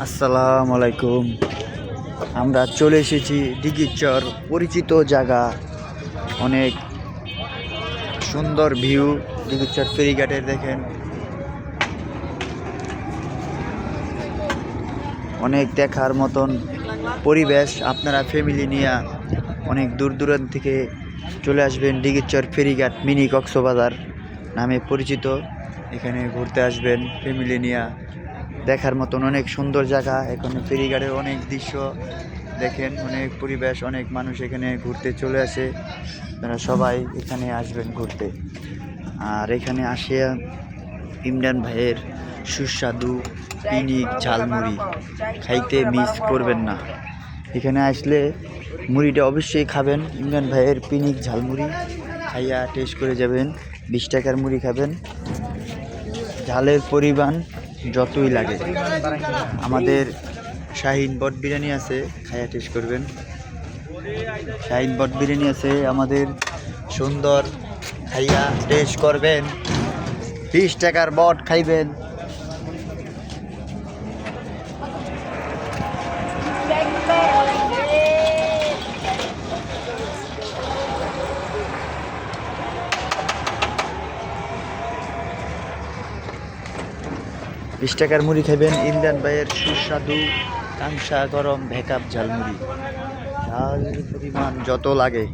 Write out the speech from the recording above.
আসসালামু আলাইকুম। আমরা চলে এসেছি দিঘিচর, পরিচিত জায়গা, অনেক সুন্দর ভিউ। দিঘিচর ফেরিঘাটের দেখেন অনেক দেখার মতন পরিবেশ। আপনারা ফ্যামিলি নিয়ে অনেক দূর দূরান্ত থেকে চলে আসবেন। দিঘিচর ফেরিঘাট মিনি কক্সবাজার নামে পরিচিত। এখানে ঘুরতে আসবেন ফ্যামিলি নিয়ে, দেখার মতন অনেক সুন্দর জায়গা। এখানে ফেরিঘাটের অনেক দৃশ্য দেখেন, অনেক পরিবেশ, অনেক মানুষ এখানে ঘুরতে চলে আসে। আপনারা সবাই এখানে আসবেন ঘুরতে। আর এখানে আসে ইমরান ভাইয়ের সুস্বাদু পিনিক ঝালমুড়ি খাইতে মিস করবেন না। এখানে আসলে মুড়িটা অবশ্যই খাবেন। ইমরান ভাইয়ের পিনিক ঝালমুড়ি খাইয়া টেস্ট করে যাবেন। 20 টাকার মুড়ি খাবেন, ঝালের পরিমাণ যতই লাগে। আমাদের শাহিন বট বিরিয়ানি আছে, খাইয়া টেস্ট করবেন। শাহিন বট বিরিয়ানি আছে আমাদের, সুন্দর, খাইয়া টেস্ট করবেন। 20 টাকার বট খাইবেন। বিশ টাকার মুড়ি খাইবেন ইমরান ভাইয়ের সুস্বাদু কাংসা গরম ভেকাপ ঝালমুড়ি। ঝাল পরিমাণ যত লাগে।